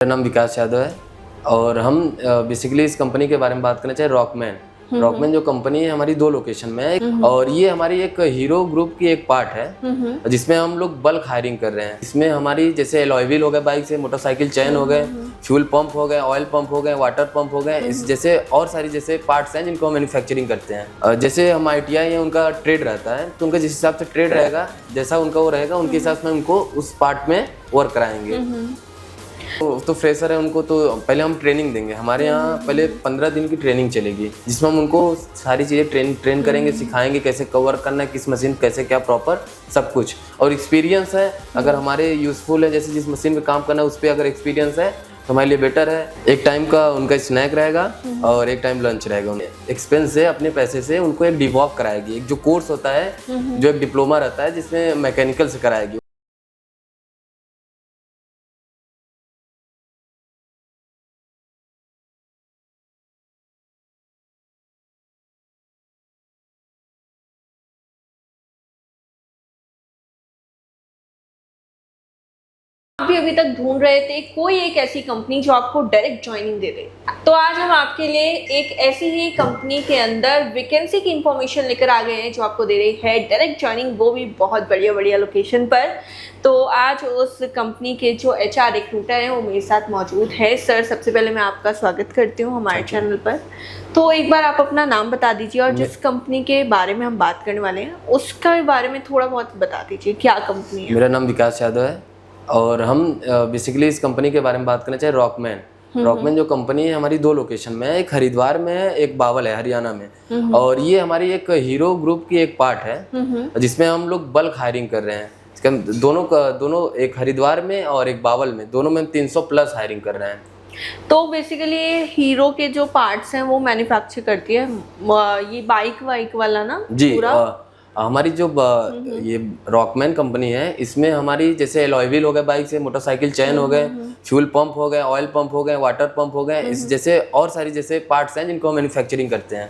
मेरा नाम विकास यादव है और हम बेसिकली इस कंपनी के बारे में बात करना चाहिए। रॉकमैन जो कंपनी है हमारी 2 लोकेशन में है और ये हमारी एक हीरो ग्रुप की एक पार्ट है जिसमें हम लोग बल्क हायरिंग कर रहे हैं। इसमें हमारी जैसे एलॉय व्हील हो गए बाइक से, मोटरसाइकिल चैन हो गए, फ्यूल पंप हो गए, ऑयल पंप हो गए, वाटर पंप हो गए, इस जैसे और सारी जैसे पार्ट्स हैं जिनको हम मैन्युफैक्चरिंग करते हैं। जैसे हम ITI है, उनका ट्रेड रहता है तो उनका जिस हिसाब से ट्रेड रहेगा, जैसा उनका वो रहेगा, उनके हिसाब से उनको उस पार्ट में वर्क कराएंगे। तो फ्रेशर है, उनको तो पहले हम ट्रेनिंग देंगे। हमारे यहाँ पहले 15 दिन की ट्रेनिंग चलेगी जिसमें हम उनको सारी चीज़ें ट्रेन करेंगे, सिखाएंगे कैसे कवर करना है, किस मशीन कैसे क्या प्रॉपर सब कुछ। और एक्सपीरियंस है अगर हमारे यूज़फुल है, जैसे जिस मशीन पे काम करना है उस पर अगर एक्सपीरियंस है तो हमारे लिए बेटर है। एक टाइम का उनका स्नैक रहेगा और एक टाइम लंच रहेगा। एक्सपेंस से अपने पैसे से उनको एक डिवॉक कराएगी। एक जो कोर्स होता है, जो एक डिप्लोमा रहता है जिसमें मैकेनिकल से कराएगी। आप भी अभी तक ढूंढ रहे थे कोई एक ऐसी कंपनी जो आपको डायरेक्ट ज्वाइनिंग दे दे, तो आज हम आपके लिए एक ऐसी ही कंपनी के अंदर वैकेंसी की इंफॉर्मेशन लेकर आ गए हैं जो आपको दे रही है डायरेक्ट ज्वाइनिंग, वो भी बहुत बढ़िया बढ़िया लोकेशन पर। तो आज उस कंपनी के जो HR रिक्रूटर हैं वो मेरे साथ मौजूद है। सर, सबसे पहले मैं आपका स्वागत करती हूँ हमारे चैनल पर। तो एक बार आप अपना नाम बता दीजिए और जिस कंपनी के बारे में हम बात करने वाले हैं उसके बारे में थोड़ा बहुत बता दीजिए, क्या कंपनी है। मेरा नाम विकास यादव है और हम बेसिकली इस कंपनी के बारे में बात करना चाहिए। रॉकमैन जो कंपनी है हमारी 2 लोकेशन में है, एक हरिद्वार में है, एक बावल है हरियाणा में। और ये हमारी एक हीरो ग्रुप की एक पार्ट है जिसमें हम लोग बल्क हायरिंग कर रहे हैं। इसका दोनों एक हरिद्वार में और एक बावल में, दोनों में 300 प्लस हायरिंग कर रहे हैं। तो बेसिकली हीरो के जो पार्ट्स हैं वो मैन्युफैक्चर करती है, ये बाइक वाइक वाला ना जी पूरा? हमारी जो ये रॉकमैन कंपनी है इसमें हमारी जैसे एलॉय व्हील हो गए बाइक से, मोटरसाइकिल चैन हो गए, फ्यूल पंप हो गए, ऑयल पंप हो गए, वाटर पंप हो गए, इस जैसे और सारी जैसे पार्ट्स हैं जिनको हम मैन्युफैक्चरिंग करते हैं।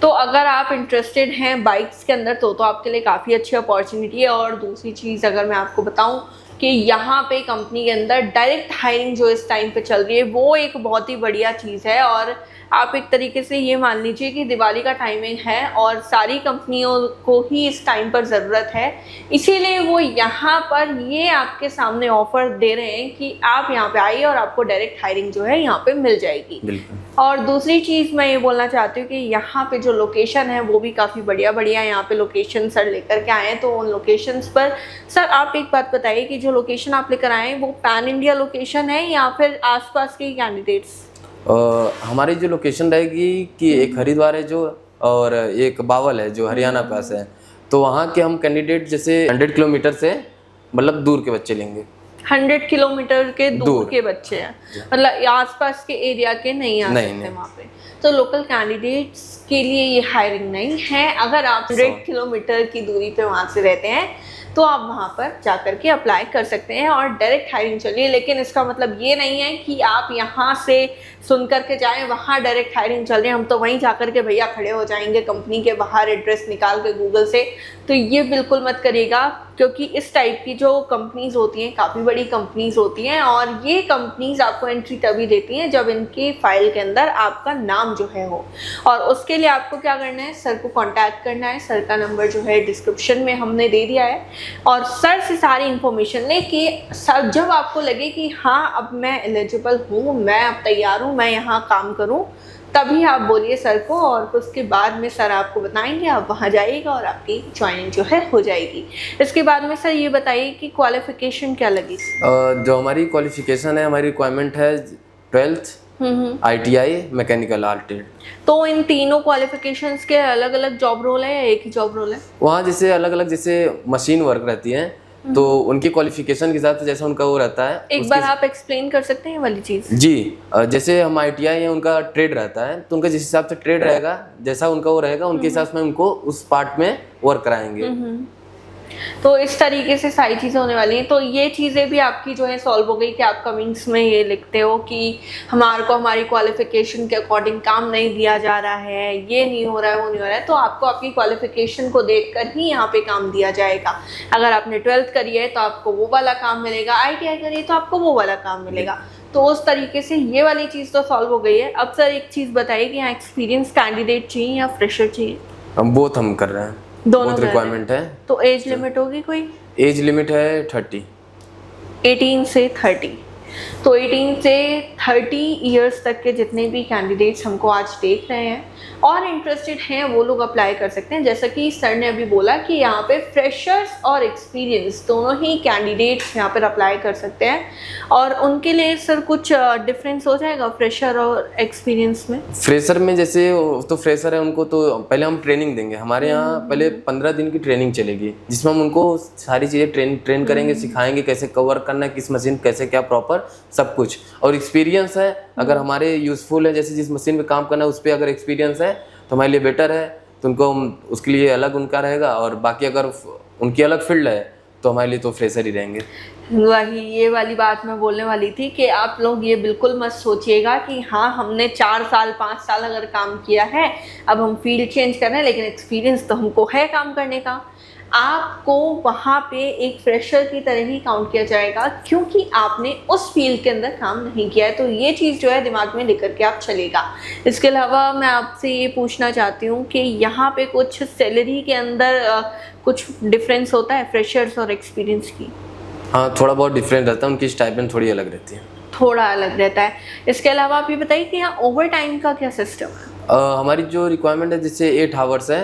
तो अगर आप इंटरेस्टेड हैं बाइक्स के अंदर तो आपके लिए काफ़ी अच्छी अपॉर्चुनिटी है। और दूसरी चीज़ अगर मैं आपको बताऊं कि यहाँ पे कंपनी के अंदर डायरेक्ट हायरिंग जो इस टाइम पे चल रही है वो एक बहुत ही बढ़िया चीज़ है। और आप एक तरीके से ये मान लीजिए कि दिवाली का टाइमिंग है और सारी कंपनियों को ही इस टाइम पर ज़रूरत है, इसीलिए वो यहाँ पर ये आपके सामने ऑफर दे रहे हैं कि आप यहाँ पे आइए और आपको डायरेक्ट हायरिंग जो है यहाँ पे मिल जाएगी। और दूसरी चीज़ मैं ये बोलना चाहती हूँ कि यहाँ पे जो लोकेशन है वो भी काफ़ी बढ़िया बढ़िया यहाँ पे लोकेशन सर लेकर के आए हैं। तो उन लोकेशंस पर सर आप एक बात बताइए कि जो लोकेशन आप लेकर आए हैं वो पैन इंडिया लोकेशन है या फिर आसपास के कैंडिडेट्स? हमारी जो लोकेशन रहेगी कि एक हरिद्वार है जो, और एक बावल है जो हरियाणा पास है। तो वहाँ के हम कैंडिडेट जैसे 100 किलोमीटर से मतलब दूर के बच्चे लेंगे। 100 किलोमीटर के दूर के बच्चे हैं, मतलब आसपास के एरिया के नहीं आ सकते वहाँ पे। तो लोकल कैंडिडेट्स के लिए ये हायरिंग नहीं है। अगर आप 100 किलोमीटर की दूरी पे वहाँ से रहते हैं तो आप वहाँ पर जाकर के अप्लाई कर सकते हैं और डायरेक्ट हायरिंग चलिए। लेकिन इसका मतलब ये नहीं है कि आप यहाँ से सुन करके जाएं वहाँ डायरेक्ट हायरिंग चल रही है, हम तो वहीं जाकर के भैया खड़े हो जाएंगे कंपनी के बाहर एड्रेस निकाल के गूगल से। तो ये बिल्कुल मत करिएगा, क्योंकि इस टाइप की जो कंपनीज होती हैं काफ़ी बड़ी कंपनीज होती हैं और ये कंपनीज आपको एंट्री तभी देती हैं जब इनकी फाइल के अंदर आपका नाम जो है हो। और उसके लिए आपको क्या करना है, सर को कांटेक्ट करना है। सर का नंबर जो है डिस्क्रिप्शन में हमने दे दिया है और सर से सारी इन्फॉर्मेशन लेके सर जब आपको लगे कि हाँ अब मैं एलिजिबल हूँ, मैं अब तैयार हूँ, मैं यहाँ काम करूँ, तभी आप बोलिए सर को और उसके बाद में सर आपको बताएंगे, आप वहाँ जाइएगा और आपकी ज्वाइनिंग जो है हो जाएगी। इसके बाद में सर ये बताइए कि क्वालिफिकेशन क्या लगी? जो हमारी क्वालिफिकेशन है, हमारी रिक्वायरमेंट है 12th ITI मैकेनिकल आर्टेड। तो इन तीनों क्वालिफिकेशंस के अलग अलग जॉब रोल है या एक ही जॉब रोल है? वहाँ जैसे अलग अलग जैसे मशीन वर्क रहती है तो उनकी क्वालिफिकेशन के हिसाब से जैसा उनका वो रहता है। एक बार आप एक्सप्लेन कर सकते हैं वाली चीज़? जी, जैसे हम ITI है, उनका ट्रेड रहता है तो उनका जिस हिसाब से ट्रेड रहेगा, जैसा उनका वो रहेगा, उनके हिसाब से उनको उस पार्ट में वर्क कराएंगे। तो इस तरीके से सारी चीज़ें होने वाली हैं। तो ये चीज़ें भी आपकी जो है सॉल्व हो गई कि आप कमेंट्स में ये लिखते हो कि हमारे को हमारी क्वालिफिकेशन के अकॉर्डिंग काम नहीं दिया जा रहा है, ये नहीं हो रहा है, वो नहीं हो रहा है। तो आपको आपकी क्वालिफिकेशन को देखकर ही यहाँ पे काम दिया जाएगा। अगर आपने 12th करी है तो आपको वो वाला काम मिलेगा, ITI करी है तो आपको वो वाला काम मिलेगा। तो उस तरीके से ये वाली चीज़ तो सॉल्व हो गई है। अब सर एक चीज़ बताइए कि यहाँ एक्सपीरियंस कैंडिडेट चाहिए या फ्रेशर चाहिए? हम बोथ हम कर रहे हैं, दोनों बहुत रिक्वायरमेंट है। तो एज लिमिट होगी कोई? एज लिमिट है 30। 18 से 30। तो 18 से 30 इयर्स तक के जितने भी कैंडिडेट्स हमको आज देख रहे हैं और इंटरेस्टेड हैं वो लोग अप्लाई कर सकते हैं। जैसा कि सर ने अभी बोला कि यहाँ पे फ्रेशर्स और एक्सपीरियंस दोनों ही कैंडिडेट्स यहाँ पर अप्लाई कर सकते हैं। और उनके लिए सर कुछ डिफरेंस हो जाएगा फ्रेशर और एक्सपीरियंस में? फ्रेशर में जैसे तो फ्रेशर है उनको तो पहले हम ट्रेनिंग देंगे। हमारे यहाँ पहले 15 दिन की ट्रेनिंग चलेगी जिसमें हम उनको सारी चीज़ें ट्रेन करेंगे, सिखाएंगे कैसे कवर करना है, किस मशीन कैसे क्या प्रॉपर सब कुछ। और एक्सपीरियंस है अगर हमारे यूज़फुल है, जैसे जिस मशीन पे काम करना है उस पर अगर एक्सपीरियंस है तो हमारे लिए बेटर है, तो उनको उसके लिए अलग उनका रहेगा। और बाकी अगर उनकी अलग फील्ड है तो हमारे लिए तो फ्रेशर ही रहेंगे। वही ये वाली बात मैं बोलने वाली थी कि आप लोग ये बिल्कुल मत सोचिएगा कि हाँ हमने 4 साल 5 साल अगर काम किया है अब हम फील्ड चेंज कर रहे हैं, लेकिन एक्सपीरियंस तो हमको है काम करने का। आपको वहाँ पे एक फ्रेशर की तरह ही काउंट किया जाएगा क्योंकि आपने उस फील्ड के अंदर काम नहीं किया है। तो ये चीज़ जो है दिमाग में लेकर के आप चलेगा। इसके अलावा मैं आपसे ये पूछना चाहती हूँ कि यहाँ पे कुछ सैलरी के अंदर कुछ डिफरेंस होता है फ्रेशर्स और एक्सपीरियंस की? हाँ थोड़ा बहुत डिफरेंट रहता है, उनकी स्टाइपेंड थोड़ी अलग रहती है, थोड़ा अलग रहता है। इसके अलावा आप ये बताइए कि यहाँ ओवर टाइम का क्या सिस्टम है? हमारी जो रिक्वायरमेंट है जैसे 8 आवर्स है,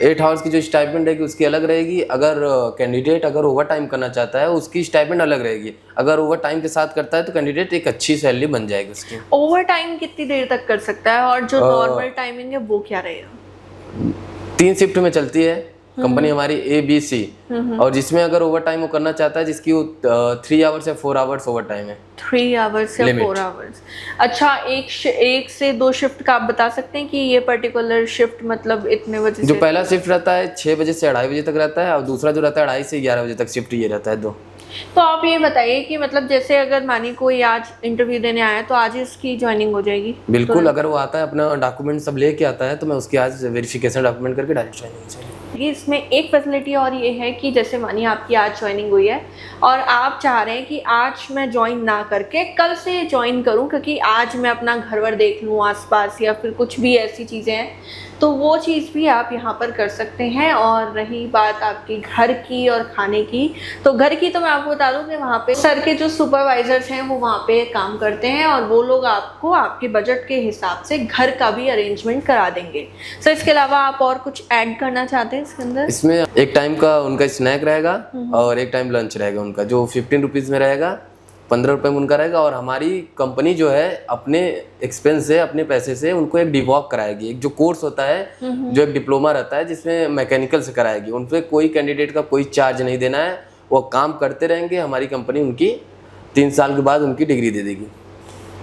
8 आवर्स की जो स्टाइपेंड रहेगी उसकी अलग रहेगी। अगर कैंडिडेट अगर ओवर टाइम करना चाहता है उसकी स्टाइपेंड अलग रहेगी। अगर ओवर टाइम के साथ करता है तो कैंडिडेट एक अच्छी सैलरी बन जाएगी उसकी। ओवर टाइम कितनी देर तक कर सकता है और जो नॉर्मल टाइमिंग है वो क्या रहेगा? 3 शिफ्ट में चलती है कंपनी हमारी ABC, और जिसमें अगर ओवर टाइम वो करना चाहता है जिसकी 3 आवर्स या 4 आवर्स ओवर टाइम है। 3 आवर्स या 4 आवर्स। अच्छा, एक से 2 शिफ्ट का आप बता सकते हैं कि ये पर्टिकुलर शिफ्ट मतलब इतने बजे जो से? पहला शिफ्ट रहता है 6 बजे से 2:30 बजे तक रहता है और दूसरा जो रहता है 2:30 से 11 बजे तक शिफ्ट ये रहता है 2। तो आप ये बताइए कि मतलब जैसे अगर मानी कोई आज इंटरव्यू देने आया तो आज इसकी ज्वाइनिंग हो जाएगी? बिल्कुल, अगर वो आता है अपना डॉक्यूमेंट सब लेके आता है तो मैं उसकी आज वेरिफिकेशन डॉक्यूमेंट करके डायरेक्ट ज्वाइनिंग हो जाएगी। इसमें एक फैसिलिटी और ये है कि जैसे मानिए आपकी आज ज्वाइनिंग हुई है और आप चाह रहे हैं कि आज मैं ज्वाइन ना करके कल से ज्वाइन करूं क्योंकि आज मैं अपना घर वर देख लूं आसपास या फिर कुछ भी ऐसी चीज़ें हैं, तो वो चीज़ भी आप यहाँ पर कर सकते हैं। और रही बात आपकी घर की और खाने की, तो घर की तो मैं आपको बता दूँ कि वहाँ पे सर के जो सुपरवाइजर्स हैं वो वहाँ पे काम करते हैं और वो लोग आपको आपके बजट के हिसाब से घर का भी अरेंजमेंट करा देंगे। सर इसके अलावा आप और कुछ ऐड करना चाहते हैं इसके अंदर? इसमें एक टाइम का उनका स्नैक रहेगा और एक टाइम लंच रहेगा उनका, जो 15 रुपीज़ में रहेगा, 15 रुपये में उनका रहेगा। और हमारी कंपनी जो है अपने एक्सपेंस से अपने पैसे से उनको एक डिवॉक कराएगी। एक जो कोर्स होता है जो एक डिप्लोमा रहता है जिसमें मैकेनिकल से कराएगी, उन पर कोई कैंडिडेट का कोई चार्ज नहीं देना है, वो काम करते रहेंगे। हमारी कंपनी उनकी 3 साल के बाद उनकी डिग्री दे देगी।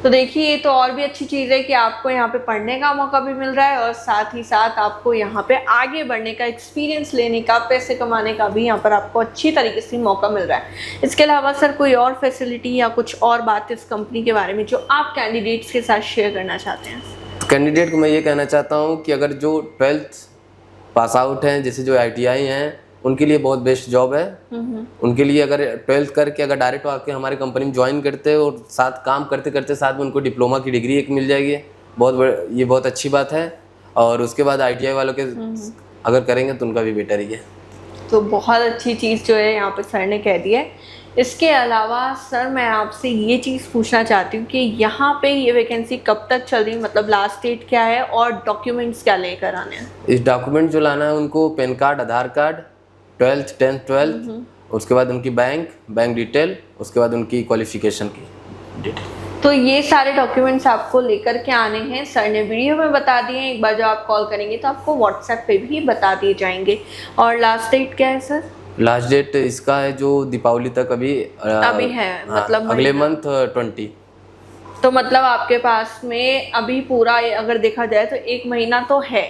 तो देखिए ये तो और भी अच्छी चीज़ है कि आपको यहाँ पे पढ़ने का मौका भी मिल रहा है और साथ ही साथ आपको यहाँ पे आगे बढ़ने का, एक्सपीरियंस लेने का, पैसे कमाने का भी यहाँ पर आपको अच्छी तरीके से मौका मिल रहा है। इसके अलावा सर कोई और फैसिलिटी या कुछ और बात इस कंपनी के बारे में जो आप कैंडिडेट्स के साथ शेयर करना चाहते हैं? तो कैंडिडेट को मैं ये कहना चाहता हूँ कि अगर जो 12th पास आउट हैं, जैसे जो ITI हैं, उनके लिए बहुत बेस्ट जॉब है। उनके लिए अगर 12th करके अगर डायरेक्ट आके हमारी कंपनी में ज्वाइन करते हैं और साथ काम करते करते साथ में उनको डिप्लोमा की डिग्री एक मिल जाएगी, ये बहुत अच्छी बात है। और उसके बाद ITI वालों के अगर करेंगे तो उनका भी बेटर ही है। तो बहुत अच्छी चीज़ जो है यहाँ पे सर ने कह दी है। इसके अलावा सर मैं आपसे ये चीज़ पूछना चाहती हूँ कि यहाँ पे ये वैकेंसी कब तक चल रही है, मतलब लास्ट डेट क्या है और डॉक्यूमेंट्स क्या लेकर आने हैं? इस डॉक्यूमेंट जो लाना है उनको पैन कार्ड, आधार कार्ड, 12th 10th 12th, उसके बाद उनकी बैंक डिटेल, उसके बाद उनकी क्वालिफिकेशन की डिटेल। तो ये सारे डॉक्यूमेंट्स आपको लेकर के आने हैं। सर ने वीडियो में बता दिए हैं, एक बार जब आप कॉल करेंगे तो आपको व्हाट्सएप पे भी बता दिए जाएंगे। और लास्ट डेट क्या है सर? लास्ट डेट इसका है जो दीपावली तक अभी है, मतलब अगले मंथ 20। तो मतलब आपके पास में अभी पूरा अगर देखा जाए तो 1 महीना तो है।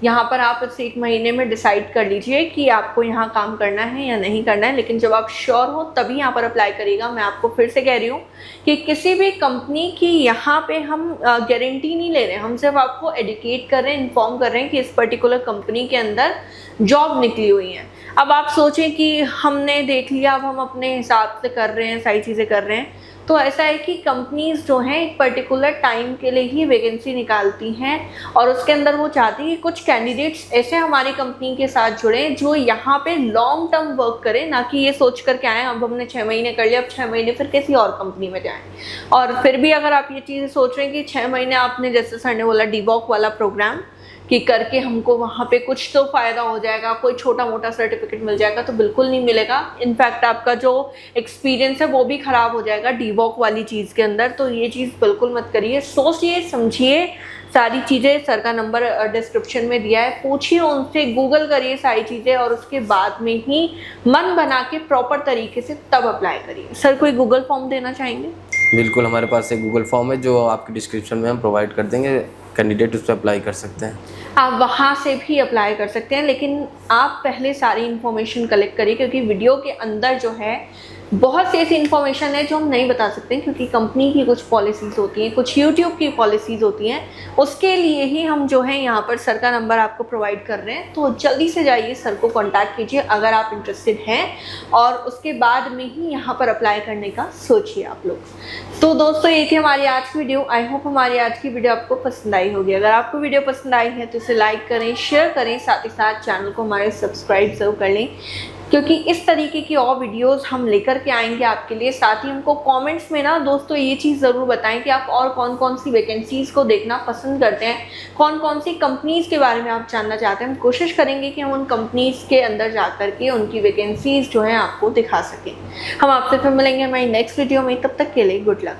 यहाँ पर आप इस 1 महीने में डिसाइड कर लीजिए कि आपको यहाँ काम करना है या नहीं करना है। लेकिन जब आप श्योर हो तभी यहाँ पर अप्लाई करिएगा। मैं आपको फिर से कह रही हूँ कि किसी भी कंपनी की यहाँ पे हम गारंटी नहीं ले रहे हैं, हम सिर्फ आपको एडुकेट कर रहे हैं, इन्फॉर्म कर रहे हैं कि इस पर्टिकुलर कंपनी के अंदर जॉब निकली हुई है। अब आप सोचें कि हमने देख लिया, अब हम अपने हिसाब से कर रहे हैं, सारी चीज़ें कर रहे हैं, तो ऐसा है कि कंपनीज जो हैं एक पर्टिकुलर टाइम के लिए ही वैकेंसी निकालती हैं और उसके अंदर वो चाहती है कि कुछ कैंडिडेट्स ऐसे हमारी कंपनी के साथ जुड़े जो यहाँ पे लॉन्ग टर्म वर्क करें, ना कि ये सोच कर के आए अब हमने 6 महीने कर लिया, अब 6 महीने फिर किसी और कंपनी में जाएं। और फिर भी अगर आप ये चीज़ सोच रहे हैं कि 6 महीने आपने, जैसे सर ने बोला, डीबॉक वाला प्रोग्राम कि करके हमको वहाँ पे कुछ तो फ़ायदा हो जाएगा, कोई छोटा मोटा सर्टिफिकेट मिल जाएगा, तो बिल्कुल नहीं मिलेगा। इनफैक्ट आपका जो एक्सपीरियंस है वो भी ख़राब हो जाएगा डीबॉक वाली चीज़ के अंदर। तो ये चीज़ बिल्कुल मत करिए, सोचिए समझिए सारी चीज़ें। सर का नंबर डिस्क्रिप्शन में दिया है, पूछिए उनसे, गूगल करिए सारी चीज़ें और उसके बाद में ही मन बना के प्रॉपर तरीके से तब अप्लाई करिए। सर कोई गूगल फॉर्म देना चाहेंगे? बिल्कुल, हमारे पास एक गूगल फॉर्म है जो आपकी डिस्क्रिप्शन में हम प्रोवाइड कर देंगे, कैंडिडेट उस पर अप्लाई कर सकते हैं। आप वहाँ से भी अप्लाई कर सकते हैं, लेकिन आप पहले सारी इन्फॉर्मेशन कलेक्ट करिए, क्योंकि वीडियो के अंदर जो है बहुत सी ऐसी इन्फॉर्मेशन है जो हम नहीं बता सकते, क्योंकि कंपनी की कुछ पॉलिसीज़ होती हैं, कुछ यूट्यूब की पॉलिसीज़ होती हैं। उसके लिए ही हम जो है यहाँ पर सर का नंबर आपको प्रोवाइड कर रहे हैं। तो जल्दी से जाइए, सर को कॉन्टैक्ट कीजिए अगर आप इंटरेस्टेड हैं, और उसके बाद में ही यहाँ पर अप्लाई करने का सोचिए आप लोग। तो दोस्तों, ये थी हमारी आज की वीडियो। आई होप हमारी आज की वीडियो आपको पसंद आई होगी। अगर आपको वीडियो पसंद आई है तो इसे लाइक करें, शेयर करें, साथ ही साथ चैनल को हमारे सब्सक्राइब जरूर कर लें, क्योंकि इस तरीके की और वीडियोस हम लेकर के आएंगे आपके लिए। साथ ही हमको कमेंट्स में ना दोस्तों ये चीज़ ज़रूर बताएं कि आप और कौन कौन सी वैकेंसीज़ को देखना पसंद करते हैं, कौन कौन सी कंपनीज़ के बारे में आप जानना चाहते हैं। हम कोशिश करेंगे कि हम उन कंपनीज़ के अंदर जा कर के उनकी वैकेंसीज़ जो हैं आपको दिखा सकें। हम आपसे फिर मिलेंगे हमारी नेक्स्ट वीडियो में, तब तक के लिए गुड लक।